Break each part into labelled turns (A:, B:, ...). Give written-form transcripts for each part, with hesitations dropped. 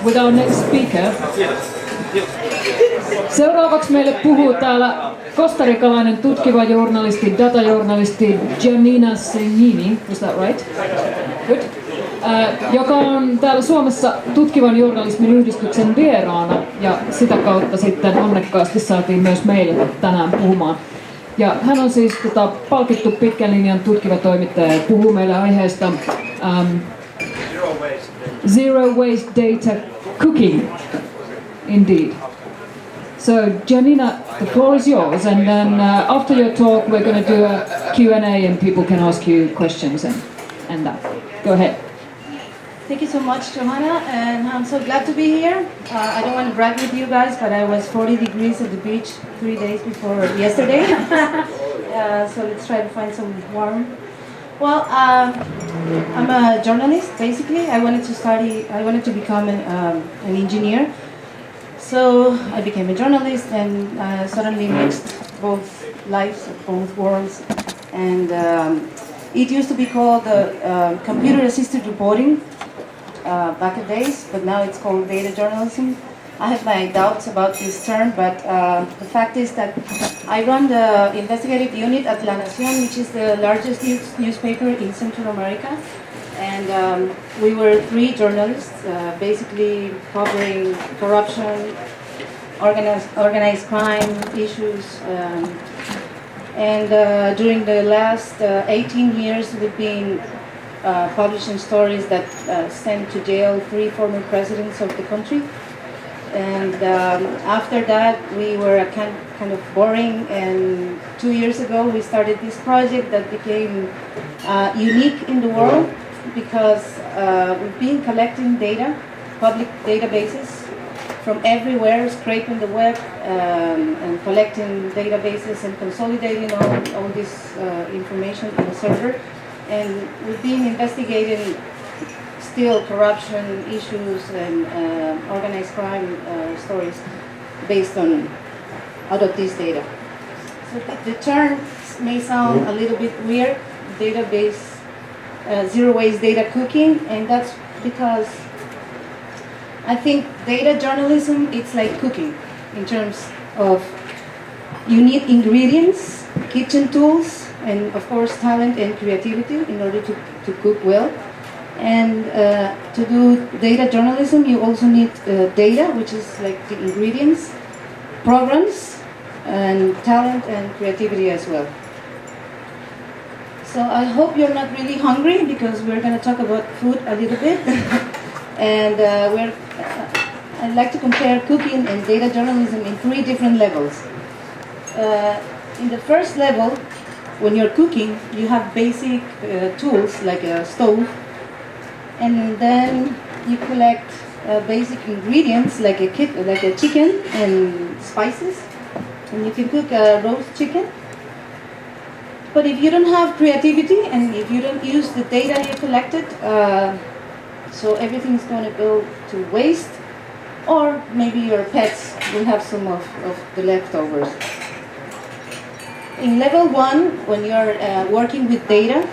A: with our next speaker. Seuraavaksi meille puhuu täällä kostarikalainen tutkiva journalisti, datajournalisti Giannina Segnini, is that right? Good. Joka on täällä Suomessa tutkivan journalismin yhdistyksen vieraana ja sitä kautta sitten onnekkaasti saatiin myös meille tänään puhumaan. Ja hän on siis palkittu pitkän linjan tutkiva toimittaja ja puhuu meille aiheesta Zero Waste Data Cooking. Indeed. So Giannina, the floor is yours, and then after your talk we're going to do a Q&A and people can ask you questions and that. Go ahead.
B: Thank you so much, Johanna, and I'm so glad to be here. I don't want to brag with you guys, but I was 40 degrees at the beach 3 days before yesterday. So let's try to find some warm. Well, I'm a journalist, basically. I wanted to become an engineer. So I became a journalist and suddenly mixed both lives, both worlds. And it used to be called computer-assisted reporting back in days, but now it's called data journalism. I have my doubts about this term, but the fact is that I run the investigative unit at La Nación, which is the largest newspaper in Central America. And we were 3 journalists, basically covering corruption, organized crime issues. And during the last 18 years, we've been publishing stories that sent to jail 3 former presidents of the country. And after that, we were kind of boring. And 2 years ago, we started this project that became unique in the world because we've been collecting data, public databases from everywhere, scraping the web and collecting databases and consolidating all this information in a server. And we've been investigating still corruption issues and organized crime stories based out of this data. So the term may sound a little bit weird, database, zero waste data cooking, and that's because I think data journalism, it's like cooking in terms of you need ingredients, kitchen tools, and of course talent and creativity in order to cook well. And to do data journalism, you also need data, which is like the ingredients, programs, and talent and creativity as well. So I hope you're not really hungry because we're going to talk about food a little bit. And I'd like to compare cooking and data journalism in 3 different levels. In the first level, when you're cooking, you have basic tools like a stove, and then you collect basic ingredients like a chicken and spices, and you can cook a roast chicken. But if you don't have creativity and if you don't use the data you collected, so everything's going to go to waste, or maybe your pets will have some of the leftovers. In level 1, when you're working with data,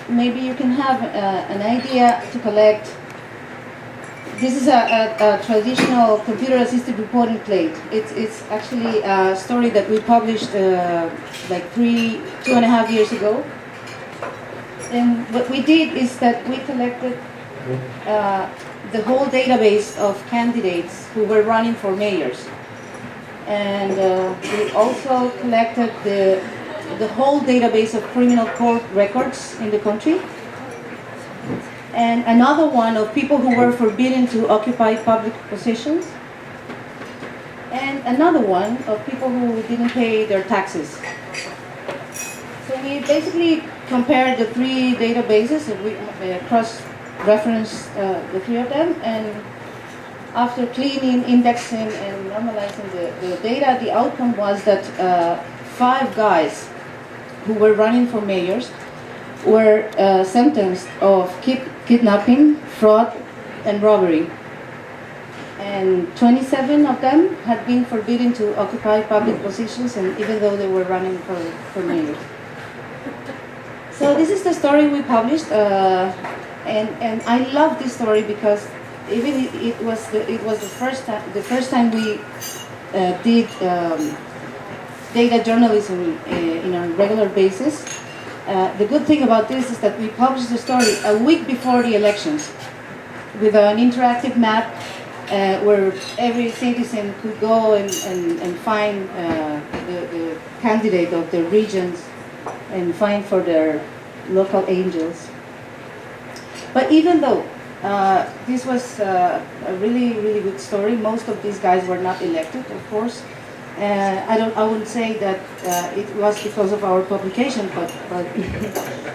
B: maybe you can have an idea to collect. This is a traditional computer-assisted reporting plate. It's actually a story that we published like 2.5 years ago. And what we did is that we collected the whole database of candidates who were running for mayors. And we also collected the whole database of criminal court records in the country. And another one of people who were forbidden to occupy public positions. And another one of people who didn't pay their taxes. So we basically compared the 3 databases, and we cross-referenced the 3 of them, and after cleaning, indexing, and normalizing the data, the outcome was that 5 guys who were running for mayors were sentenced of kidnapping, fraud, and robbery. And 27 of them had been forbidden to occupy public positions, and even though they were running for mayor. So this is the story we published, and I love this story because even it was the first time we did data journalism in a regular basis. The good thing about this is that we published the story a week before the elections with an interactive map where every citizen could go and find the candidate of their regions and find for their local angels. But even though this was a really, really good story, most of these guys were not elected, of course. I wouldn't say that it was because of our publication, but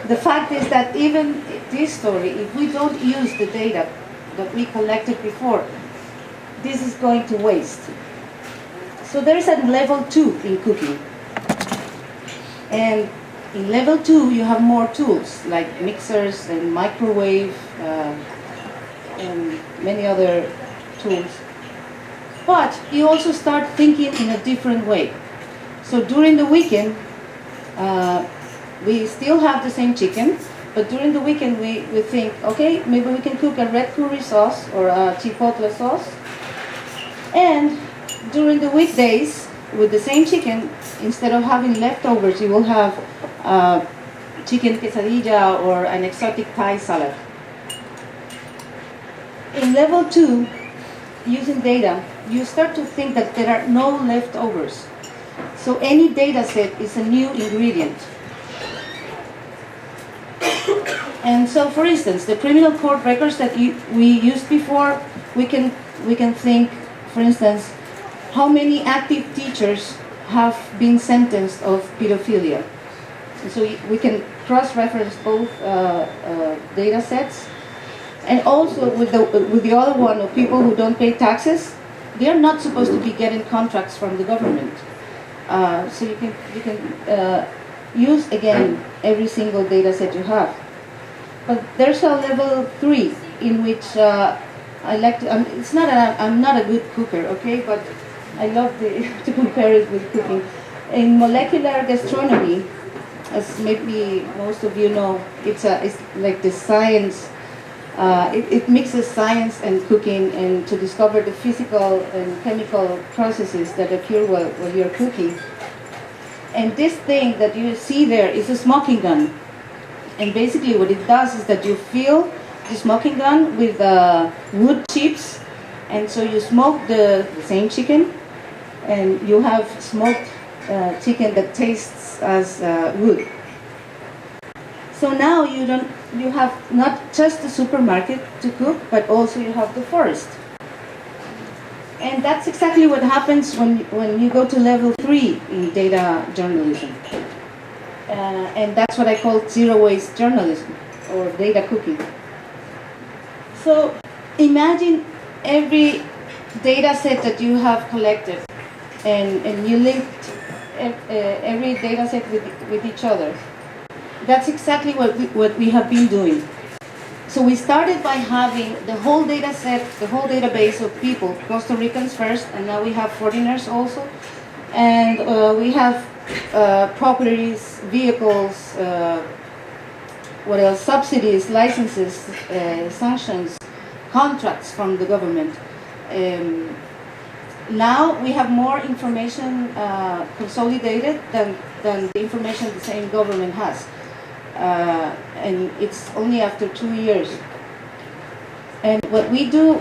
B: the fact is that even this story, if we don't use the data that we collected before, this is going to waste. So there is a level 2 in cooking. And in level 2, you have more tools like mixers and microwave and many other tools. But you also start thinking in a different way. So during the weekend, we still have the same chicken, but during the weekend we think, okay, maybe we can cook a red curry sauce or a chipotle sauce. And during the weekdays, with the same chicken, instead of having leftovers, you will have chicken quesadilla or an exotic Thai salad. In level 2, using data, you start to think that there are no leftovers. So any data set is a new ingredient. And so, for instance, the criminal court records that we used before, we can think, for instance, how many active teachers have been sentenced of pedophilia. And so we can cross-reference both data sets. And also with the other one of people who don't pay taxes, they're not supposed to be getting contracts from the government. So you can use again every single data set you have. But there's a level 3 in which I like to. I'm not a good cooker, okay, but I love to compare it with cooking. In molecular gastronomy, as maybe most of you know, it's like the science. It mixes science and cooking, and to discover the physical and chemical processes that occur while you're cooking. And this thing that you see there is a smoking gun. And basically what it does is that you fill the smoking gun with wood chips, and so you smoke the same chicken, and you have smoked chicken that tastes as wood. So now you have not just the supermarket to cook, but also you have the forest. And that's exactly what happens when you go to level 3 in data journalism. And that's what I call zero waste journalism or data cooking. So imagine every data set that you have collected and you linked every data set with each other. That's exactly what we have been doing. So we started by having the whole data set, the whole database of people, Costa Ricans first, and now we have foreigners also. And we have properties, vehicles, what else? Subsidies, licenses, sanctions, contracts from the government. Now we have more information consolidated than the information the same government has. And it's only after 2 years. And what we do,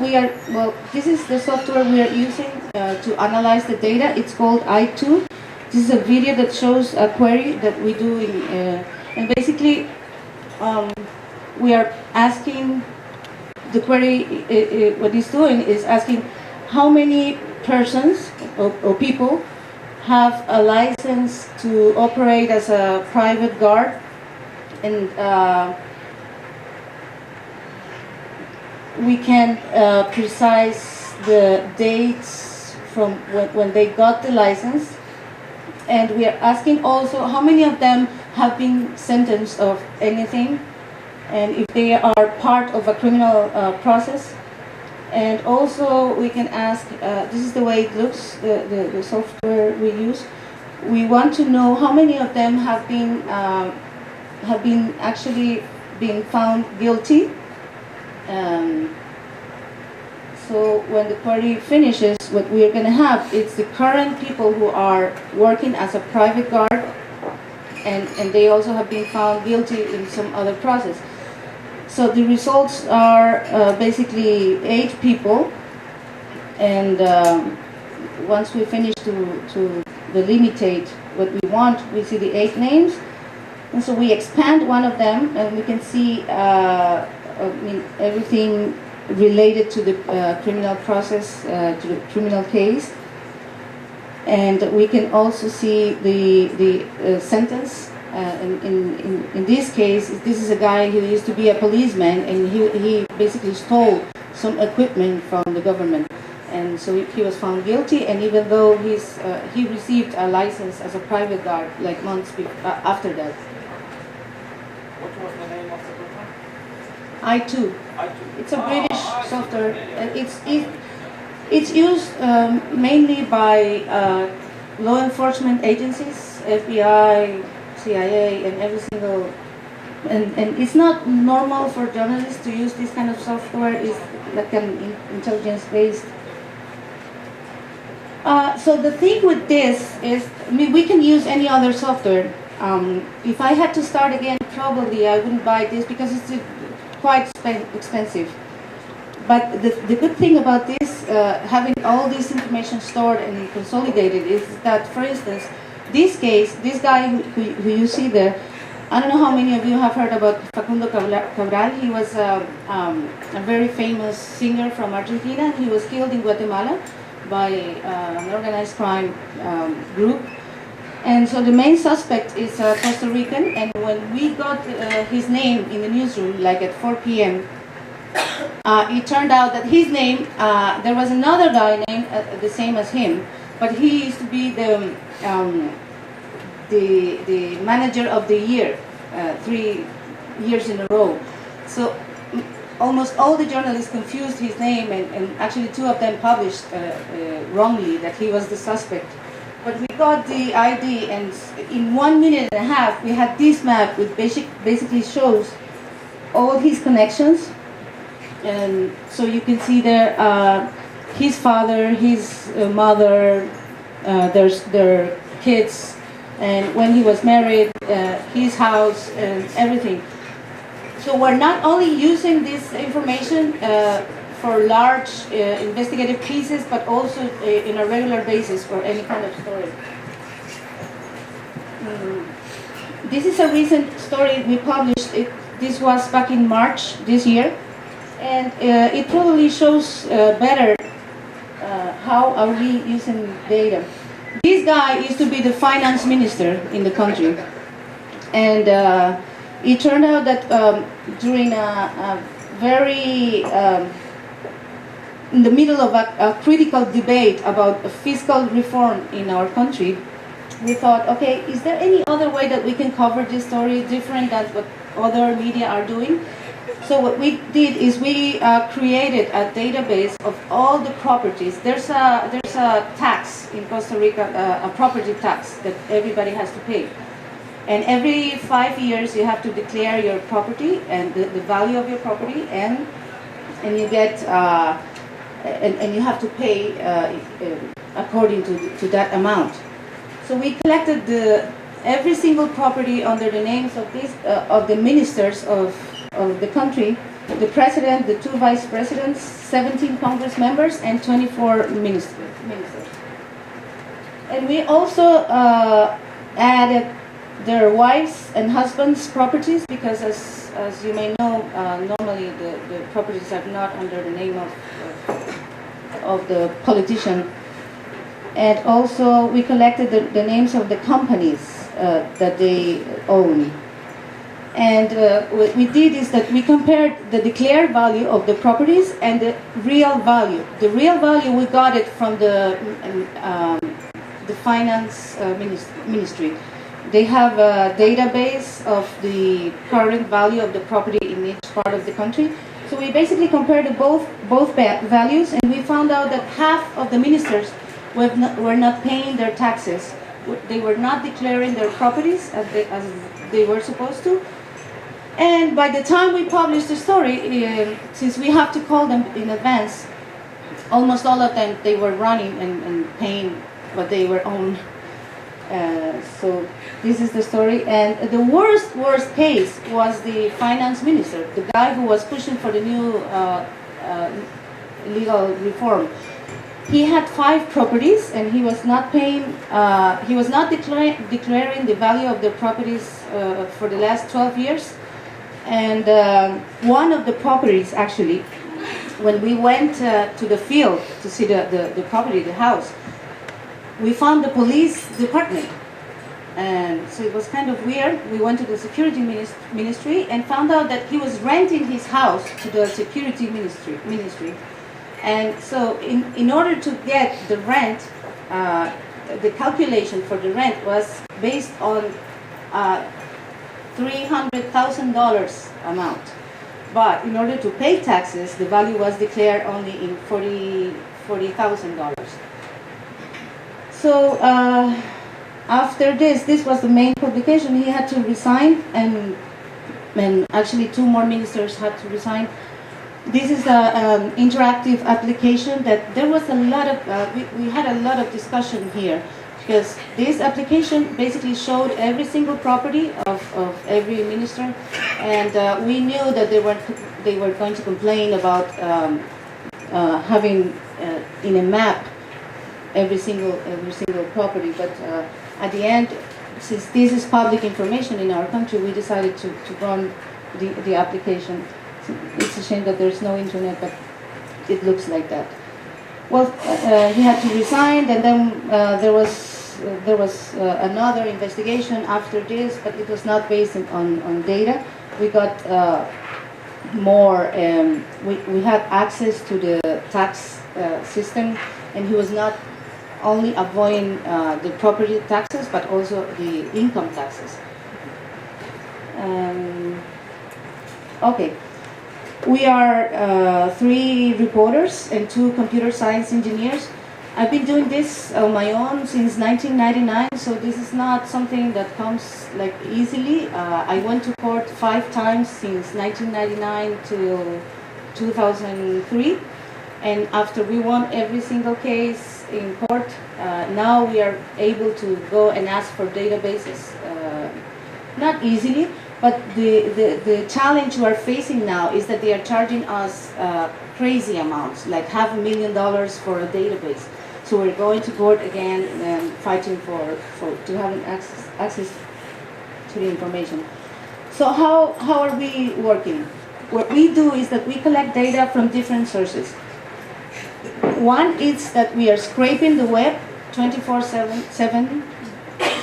B: this is the software we are using to analyze the data. It's called I2. This is a video that shows a query that we do and basically we are asking, the query, what it's doing is asking how many persons or people have a license to operate as a private guard, and we can precise the dates from when they got the license, and we are asking also how many of them have been sentenced of anything, and if they are part of a criminal process. And also we can ask, this is the way it looks, the software we use. We want to know how many of them have been actually being found guilty. So when the query finishes, what we are going to have is the current people who are working as a private guard, and they also have been found guilty in some other process. So the results are basically 8 people, and once we finish to delimitate what we want, we see the 8 names, and so we expand one of them, and we can see everything related to the criminal process, to the criminal case, and we can also see the sentence. In this case, this is a guy who used to be a policeman, and he basically stole some equipment from the government, and so he was found guilty. And even though he received a license as a private guard like months after that.
C: What was the name of the program?
B: I2. It's a British software, and it's used mainly by law enforcement agencies, FBI, CIA, and every single, and it's not normal for journalists to use this kind of software. It's like an intelligence-based. So the thing with this is, we can use any other software. If I had to start again, probably I wouldn't buy this because it's quite expensive. But the good thing about this, having all this information stored and consolidated, is that, for instance, this case, this guy who you see there, I don't know how many of you have heard about Facundo Cabral. He was a very famous singer from Argentina. He was killed in Guatemala by an organized crime group. And so the main suspect is Costa Rican, and when we got his name in the newsroom, like at 4 p.m., it turned out that his name, there was another guy named the same as him, but he used to be the manager of the year, 3 years in a row. So almost all the journalists confused his name, and actually 2 of them published wrongly that he was the suspect. But we got the ID, and in 1 minute and a half, we had this map which basically shows all his connections. And so you can see there his father, his mother, their kids, and when he was married, his house, and everything. So we're not only using this information for large investigative pieces, but also in a regular basis for any kind of story. This is a recent story we published. This was back in March this year, and it probably shows better how are we using data. This guy used to be the finance minister in the country, and it turned out that during a very in the middle of a critical debate about a fiscal reform in our country, we thought, okay, is there any other way that we can cover this story different than what other media are doing? So what we did is we created a database of all the properties. There's a tax in Costa Rica, a property tax that everybody has to pay. And every 5 years you have to declare your property and the value of your property, and you get and you have to pay according to that amount. So we collected every single property under the names of of the ministers of the country, the president, the 2 vice presidents, 17 Congress members, and 24 ministers. And we also added their wives and husbands' properties, because as you may know, normally the properties are not under the name of the politician. And also we collected the names of the companies that they own. And what we did is that we compared the declared value of the properties and the real value. The real value, we got it from the finance ministry. They have a database of the current value of the property in each part of the country. So we basically compared both values, and we found out that half of the ministers were not paying their taxes. They were not declaring their properties as they were supposed to. And by the time we published the story, since we have to call them in advance, almost all of them, they were running and paying what they were own. So this is the story. And the worst case was the finance minister, the guy who was pushing for the new legal reform. He had 5 properties, and he was not paying. He was not declaring the value of the properties for the last 12 years. And one of the properties, actually, when we went to the field to see the property, the house, we found the police department. And so it was kind of weird. We went to the security ministry and found out that he was renting his house to the security ministry. And so in order to get the rent, the calculation for the rent was based on $300,000 amount. But in order to pay taxes, the value was declared only in $40,000. So after this was the main publication. He had to resign, and actually 2 more ministers had to resign. This is an interactive application that there was a lot of, we had a lot of discussion here, because this application basically showed every single property of every minister, and we knew that they were going to complain about having in a map every single property, but at the end, since this is public information in our country, we decided to run the application. It's a shame that there's no internet, but it looks like that. Well, he had to resign, and then there was another investigation after this, but it was not based on data. We got more. We had access to the tax system, and he was not only avoiding the property taxes, but also the income taxes. Okay. We are 3 reporters and 2 computer science engineers. I've been doing this on my own since 1999, so this is not something that comes like easily. I went to court 5 times since 1999 to 2003, and after we won every single case in court, now we are able to go and ask for databases, not easily. But the challenge we're facing now is that they are charging us crazy amounts, like $500,000 for a database. So we're going to court again and fighting to have access to the information. So how are we working? What we do is that we collect data from different sources. One is that we are scraping the web 24/7.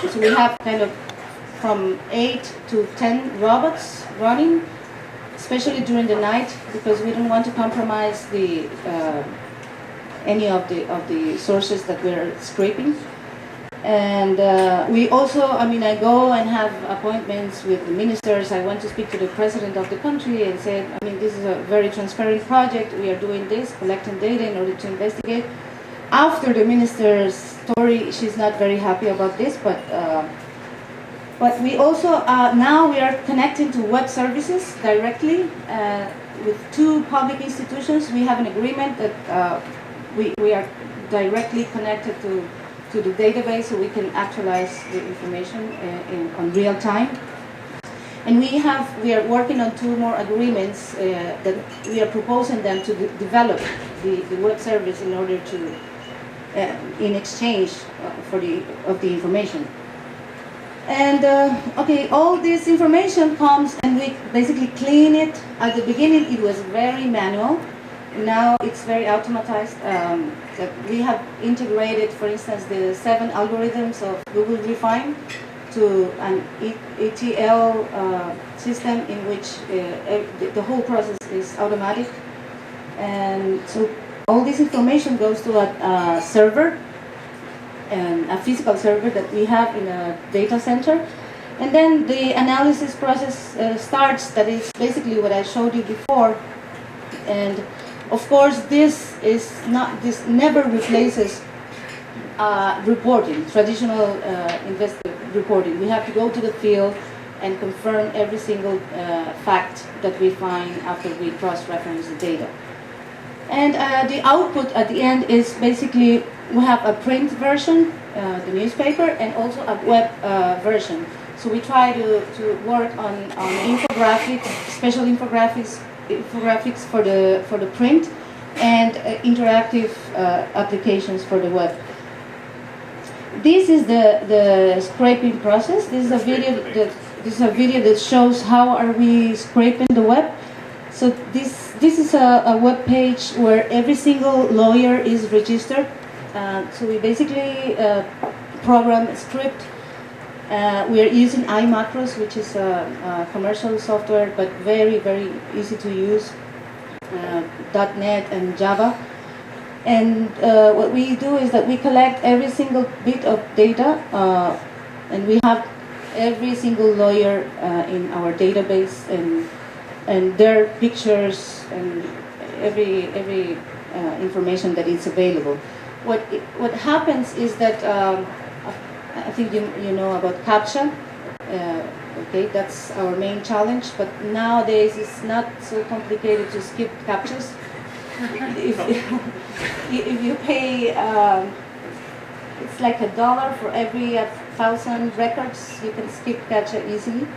B: So we have kind of from 8 to 10 robots running, especially during the night, because we don't want to compromise any of the sources that we're scraping. And we also, I go and have appointments with the ministers. I went to speak to the president of the country and said, this is a very transparent project. We are doing this, collecting data in order to investigate. After the minister's story, she's not very happy about this, but we also, now we are connecting to web services directly with 2 public institutions. We have an agreement that we are directly connected to the database, so we can actualize the information on real time. And we are working on 2 more agreements that we are proposing them to develop the web service in order to, in exchange of the information. And okay, all this information comes and we basically clean it. At the beginning it was very manual. Now it's very automatized. We have integrated, for instance, the 7 algorithms of Google Refine to an ETL system in which the whole process is automatic. And so all this information goes to a server, a physical server that we have in a data center. And then the analysis process starts. That is basically what I showed you before. And of course, this never replaces reporting, traditional reporting. We have to go to the field and confirm every single fact that we find after we cross-reference the data. And the output at the end is basically we have a print version, the newspaper, and also a web version. So we try to work on infographics, special infographics for the print, and interactive applications for the web. This is the scraping process. This is a video that shows how are we scraping the web. So this is a web page where every single lawyer is registered. So we basically program a script. We are using iMacros, which is a commercial software, but very, very easy to use. .NET and Java. And what we do is that we collect every single bit of data, and we have every single lawyer in our database, and their pictures and every information that is available. What happens is that I think you know about CAPTCHA. Okay, that's our main challenge. But nowadays it's not so complicated to skip CAPTCHAs. If you pay, it's like $1 for every 1,000 records. You can skip CAPTCHA easily.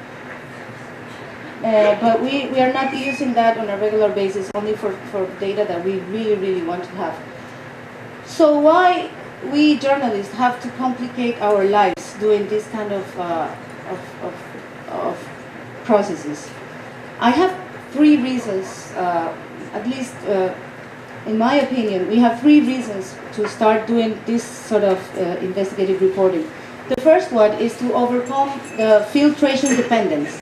B: But we are not using that on a regular basis, only for data that we really, really want to have. So why we journalists have to complicate our lives doing this kind of processes? I have 3 reasons, at least in my opinion, we have 3 reasons to start doing this sort of investigative reporting. The first one is to overcome the filtration dependence.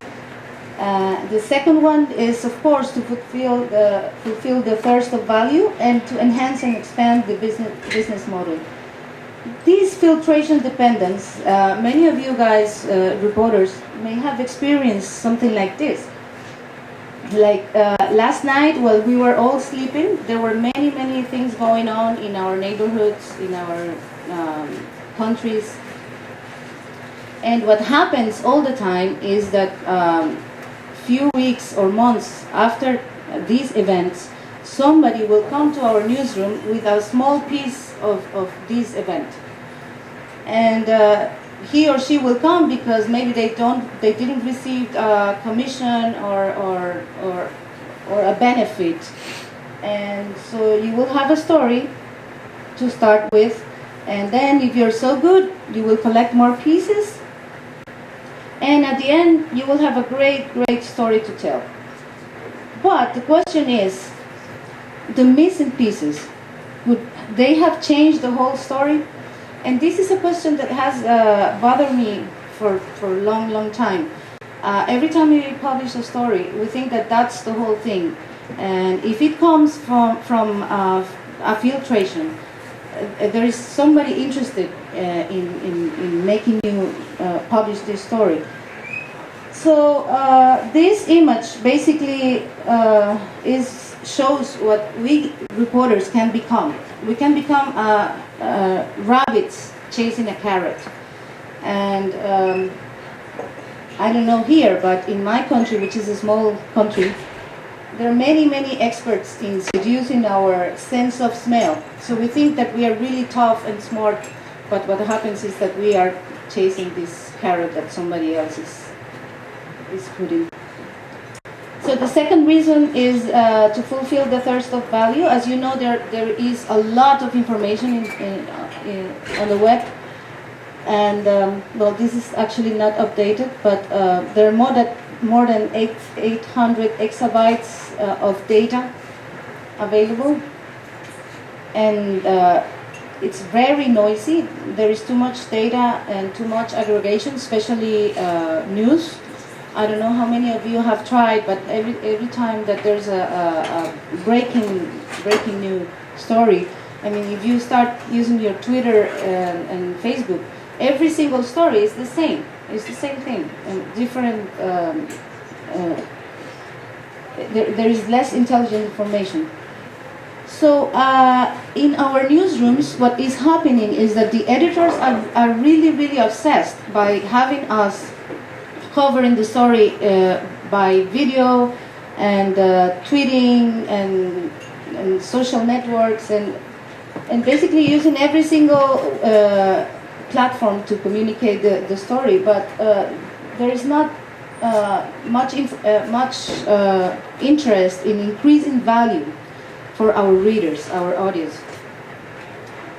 B: The second one is, of course, to fulfill the thirst of value and to enhance and expand the business model. This filtration dependence, many of you guys, reporters, may have experienced something like this. Like last night, while we were all sleeping, there were many, many things going on in our neighborhoods, in our countries. And what happens all the time is that few weeks or months after these events, somebody will come to our newsroom with a small piece of this event. And he or she will come because maybe they didn't receive a commission or a benefit, and so you will have a story to start with, and then if you're so good, you will collect more pieces, and at the end you will have a great story to tell. But the question is, the missing pieces, would they have changed the whole story? And this is a question that has bothered me for a long time. Every time we publish a story, we think that that's the whole thing. And if it comes from a filtration, there is somebody interested in making you publish this story. So this image basically shows what we reporters can become. We can become rabbits chasing a carrot. And I don't know here, but in my country, which is a small country, there are many experts in seducing our sense of smell. So we think that we are really tough and smart, but what happens is that we are chasing this carrot that somebody else is putting. So the second reason is to fulfill the thirst of value. As you know, there is a lot of information on the web, and well, this is actually not updated, but there are more than 800 exabytes of data available, and it's very noisy. There is too much data and too much aggregation, especially news. I don't know how many of you have tried, but every time that there's a breaking new story, I mean, if you start using your Twitter and Facebook, every single story is the same. It's the same thing, and different. There is less intelligent information. So in our newsrooms, what is happening is that the editors are really obsessed by having us covering the story by video and tweeting and and social networks, and basically using every single platform to communicate the story. But there is not much interest in increasing value for our readers, our audience.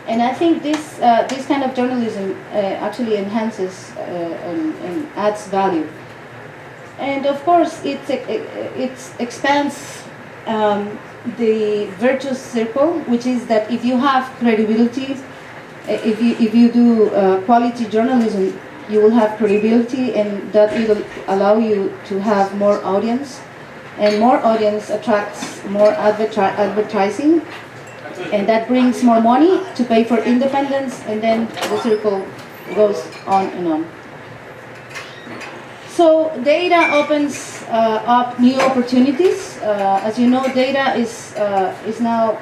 B: And I think this kind of journalism actually enhances and adds value. And of course, it expands the virtuous circle, which is that if you have credibility, if you do quality journalism, you will have credibility, and that will allow you to have more audience, and more audience attracts more advertising, and that brings more money to pay for independence, and then the circle goes on and on. So data opens up new opportunities. As you know, data is now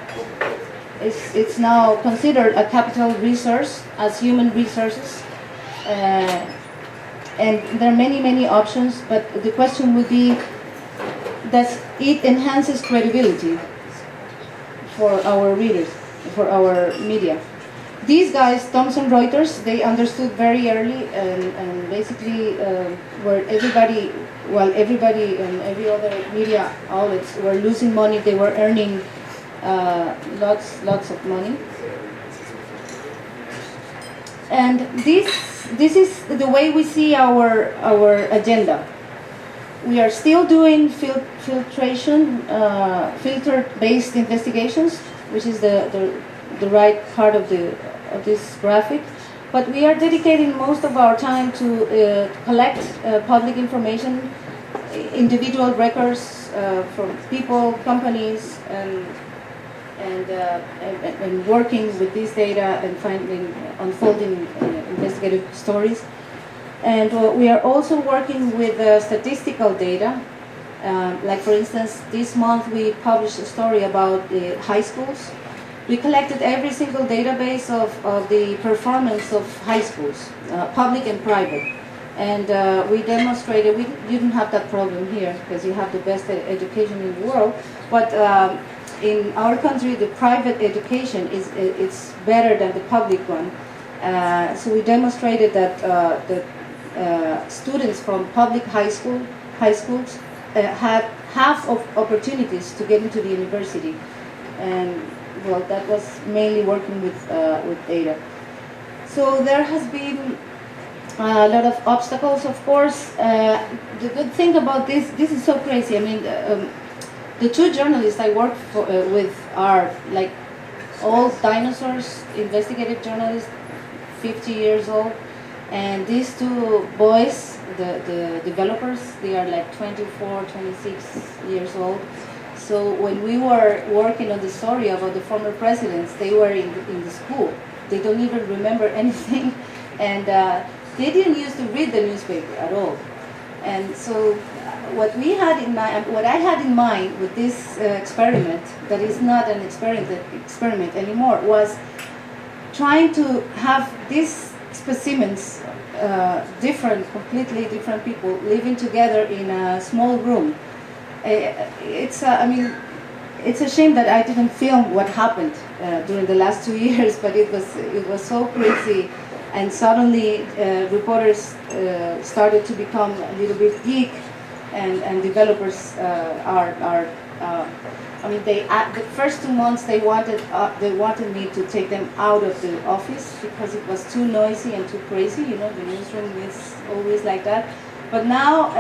B: considered a capital resource as human resources, and there are many options. But the question would be, does it enhances credibility for our readers, for our media? These guys, Thomson Reuters, they understood very early, and basically where everybody and every other media outlets were losing money, they were earning lots of money. And this is the way we see our agenda. We are still doing filtration, filter-based investigations, which is the right part of this graphic. But we are dedicating most of our time to collect public information, individual records from people, companies, and working with this data and unfolding investigative stories. And we are also working with statistical data. Like for instance, this month we published a story about high schools. We collected every single database of the performance of high schools, public and private. And we demonstrated, you didn't have that problem here because you have the best education in the world, but in our country the private education it's better than the public one. So we demonstrated that the students from public high schools had half of opportunities to get into the university. And well, that was mainly working with data. So there has been a lot of obstacles, of course. The good thing about this is so crazy. I mean, the two journalists I work with are like old dinosaurs, investigative journalists, 50 years old. And these two boys, the developers, they are like 24, 26 years old. So when we were working on the story about the former presidents, they were in the school. They don't even remember anything, and they didn't used to read the newspaper at all. And so what I had in mind with this experiment, that is not an experiment anymore, was trying to have these specimens, completely different people living together in a small room. It's a shame that I didn't film what happened during the last 2 years, but it was so crazy, and suddenly reporters started to become a little bit geek, and developers the first 2 months they wanted me to take them out of the office because it was too noisy and too crazy. You know, the newsroom is always like that. But now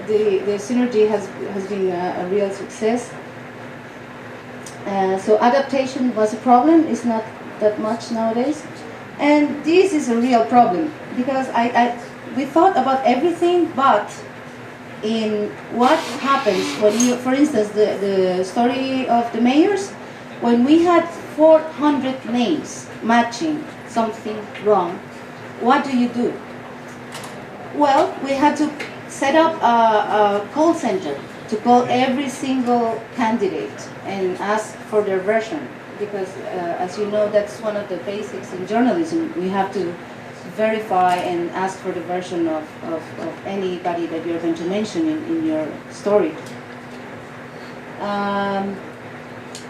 B: the synergy has been a real success. So adaptation was a problem. It's not that much nowadays, and this is a real problem because we thought about everything, but in what happens when you, for instance, the story of the mayors, when we had 400 names matching something wrong, what do? Well, we had to set up a call center to call every single candidate and ask for their version, because as you know, that's one of the basics in journalism. We have to verify and ask for the version of anybody that you're going to mention in your story.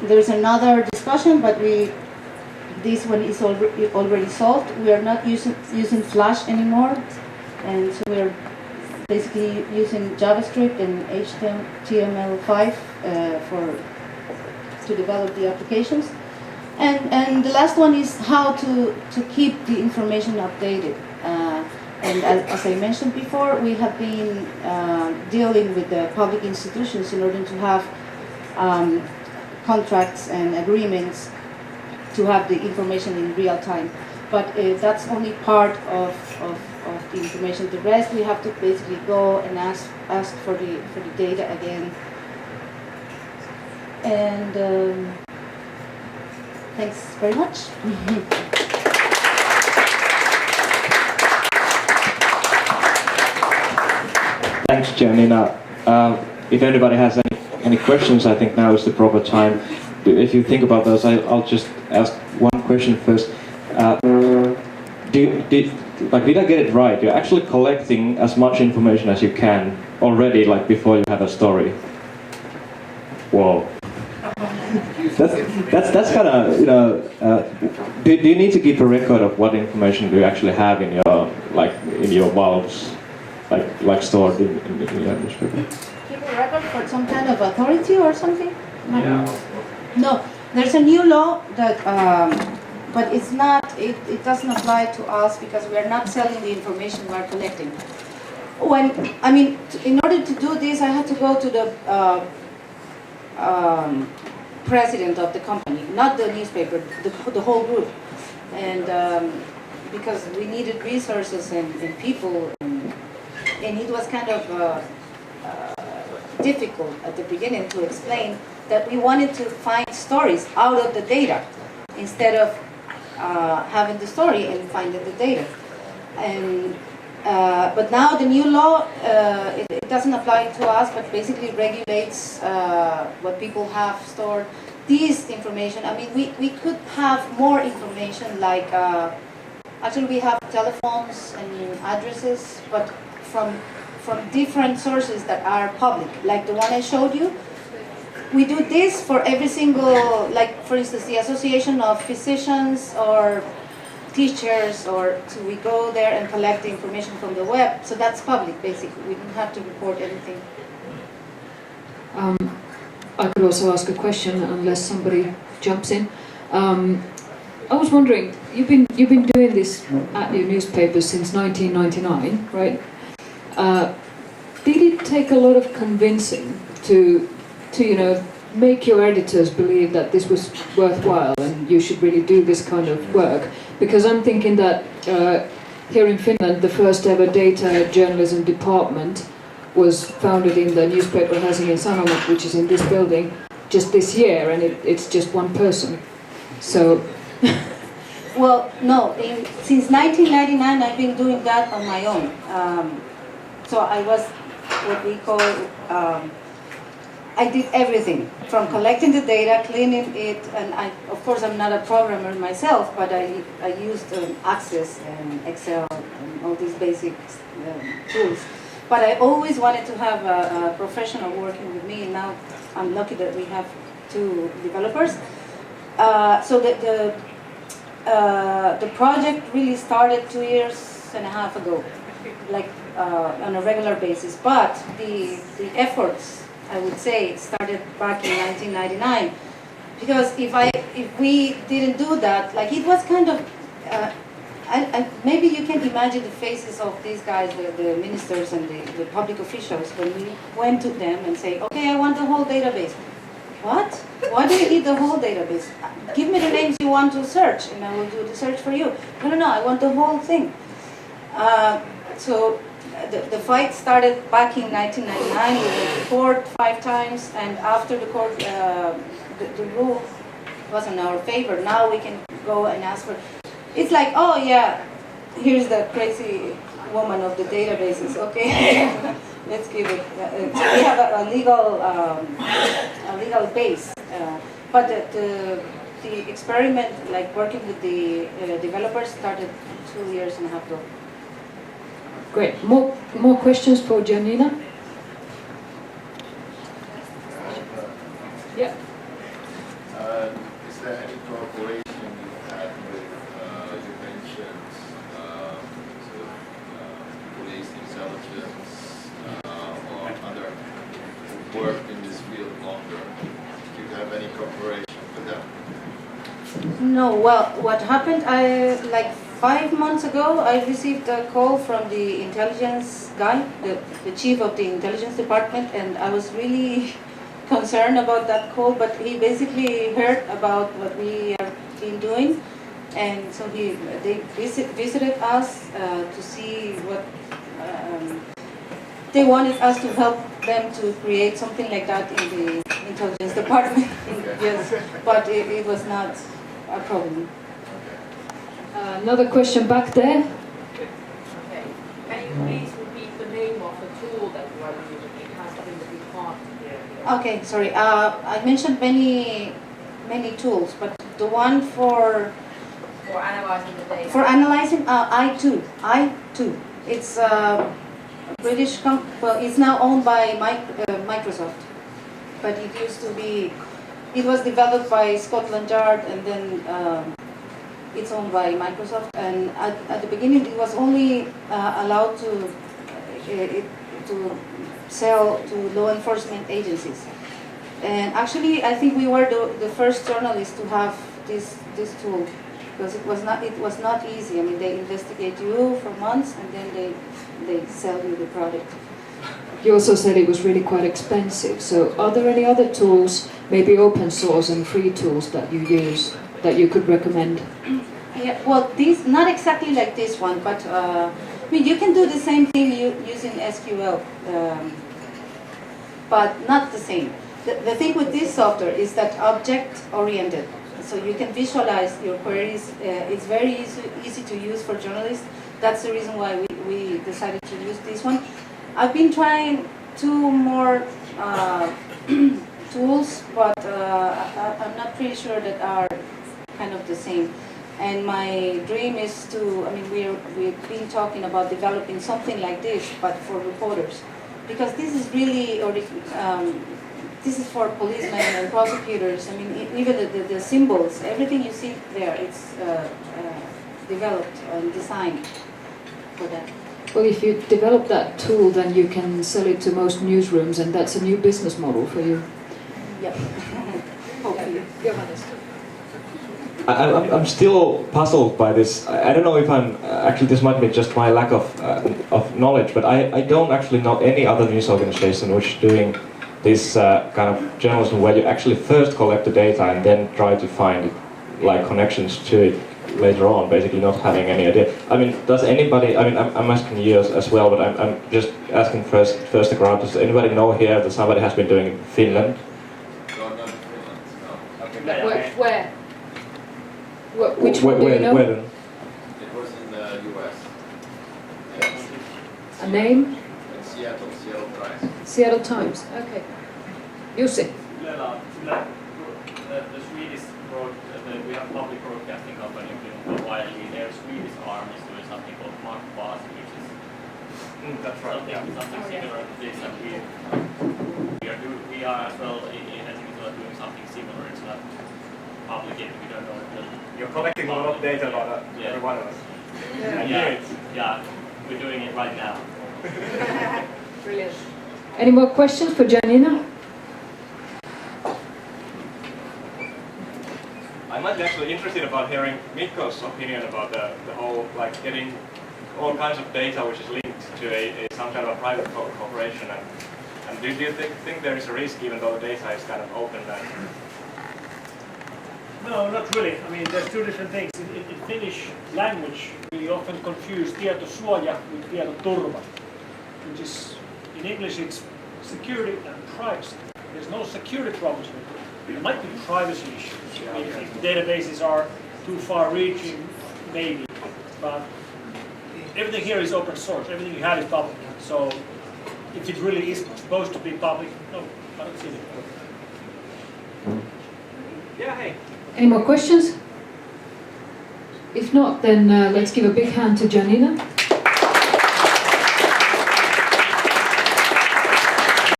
B: there's another discussion, but this one is already solved. We are not using Flash anymore, and so we are basically using JavaScript and HTML5 to develop the applications. And the last one is how to keep the information updated. And as I mentioned before, we have been dealing with the public institutions in order to have contracts and agreements to have the information in real time. But that's only part of the information. The rest we have to basically go and ask for the data again. And thanks very much.
D: Thanks, Giannina. If anybody has any questions, I think now is the proper time. If you think about those, I'll just ask one question first. Did I get it right? You're actually collecting as much information as you can already, like before you have a story. Whoa. That's kind of, you know. Do you need to keep a record of what information do you actually have in your vaults, like stored in your newspaper?
B: Keep a record for some kind of authority or something? No, there's a new law that, but it's not. It doesn't apply to us because we are not selling the information we are collecting. In order to do this, I had to go to the president of the company, not the newspaper, the whole group, and because we needed resources and people, and it was kind of difficult at the beginning to explain that we wanted to find stories out of the data instead of having the story and finding the data. And but now the new law, it doesn't apply to us, but basically regulates what people have stored. This information, we could have more information, like actually we have telephones and addresses, but from different sources that are public, like the one I showed you. We do this for every single, like for instance, the Association of Physicians or teachers, so we go there and collect the information from the web. So that's public, basically. We don't have to report anything.
A: I could also ask a question unless somebody jumps in. I was wondering, you've been doing this at your newspaper since 1999, right? Did it take a lot of convincing to make your editors believe that this was worthwhile and you should really do this kind of work? Because I'm thinking that here in Finland, the first ever data journalism department was founded in the newspaper Helsingin Sanomat, which is in this building, just this year, and it's just one person. So.
B: Well, no. Since 1999, I've been doing that on my own. So I was what we call. I did everything from collecting the data, cleaning it, and of course I'm not a programmer myself, but I used Access and Excel and all these basic tools. But I always wanted to have a professional working with me, and now I'm lucky that we have 2 developers. So the project really started 2.5 years ago, like on a regular basis. But the efforts, I would say, started back in 1999, because if we didn't do that, like it was kind of, maybe you can imagine the faces of these guys, the ministers and the public officials, when we went to them and say, okay, I want the whole database. What? Why do you need the whole database? Give me the names you want to search, and I will do the search for you. No, I want the whole thing. So the fight started back in 1999 with the court 5 times, and after the court, the rule was in our favor. Now we can go and ask for. It's like, oh yeah, here's the crazy woman of the databases. Okay, let's give it. So we have a legal base, but the experiment, like working with the developers, started 2.5 years ago.
A: Great. More questions for Giannina? Yeah.
E: database intelligence or other who worked in this field longer? Do you have any cooperation with them?
B: No, well, what happened, like 5 months ago, I received a call from the intelligence guy, the chief of the intelligence department, and I was really concerned about that call, but he basically heard about what we have been doing, and so they visited us to see what they wanted us to help them to create something like that in the intelligence department. Yes, but it was not a problem.
A: Another question back there.
F: Okay. Can you please repeat the name of the tool that you are using? It has been a big part here.
B: Okay, sorry. I mentioned many tools, but the one for
F: analyzing the data.
B: I2. It's a British well, it's now owned by Microsoft, but it used to be. It was developed by Scotland Yard, and then it's owned by Microsoft. And at the beginning, it was only allowed to sell to law enforcement agencies. And actually, I think we were the first journalists to have this tool, because it was not easy. I mean, they investigate you for months, and then they sell you the product.
A: You also said it was really quite expensive. So are there any other tools, maybe open source and free tools that you use that you could recommend?
B: Yeah, well, these not exactly like this one, but I mean, you can do the same thing using SQL, but not the same. The thing with this software is that object-oriented, so you can visualize your queries. It's very easy to use for journalists. That's the reason why we decided to use this one. I've been trying 2 more tools, but I'm not pretty sure that are kind of the same. And my dream is to, I mean, we've been talking about developing something like this, but for reporters. Because this is really, this is for policemen and prosecutors. I mean, even the symbols, everything you see there, it's developed and designed for that.
A: Well, if you develop that tool, then you can sell it to most newsrooms, and that's a new business model for you.
B: Yep. Hopefully.
D: I'm still puzzled by this. I don't know if I'm actually, this might be just my lack of knowledge, but I don't actually know any other news organization which is doing this kind of journalism where you actually first collect the data and then try to find like connections to it later on, basically not having any idea. I mean, does anybody, I mean, I'm asking you as well, but I'm just asking first the crowd, does anybody know here that somebody has been doing it in Finland?
E: No, not in Finland, no.
F: Okay.
A: Where? Which one do you know?
D: Where then?
E: It was in the US.
A: A name?
E: In Seattle Times.
A: Seattle Times. Okay. Jussi.
C: The Swedish we have public broadcasting company in widely. Their Swedish arm is doing something called Mark Pass, which is
D: That's right.
C: something similar to this, and we are as well in Helsinki doing something similar. It's not public yet. We don't know if
G: You're collecting a lot of data about every one of us.
C: yeah, we're doing it right now.
F: Brilliant.
A: Any more questions for Giannina?
G: I might be actually interested about hearing Mikko's opinion about the whole, like, getting all kinds of data which is linked to some kind of a private corporation. And do you think there is a risk, even though the data is kind of open?
H: No, not really. I mean, there's 2 different things. In Finnish language, we often confuse tietosuoja with tietoturva, which is, in English, it's security and privacy. There's no security problems with it. There might be privacy issues. I mean, if the databases are too far-reaching, maybe. But everything here is open source. Everything you have is public. So if it really is supposed to be public, no, I don't see it.
G: Yeah, hey.
A: Any more questions? If not, then let's give a big hand to Giannina.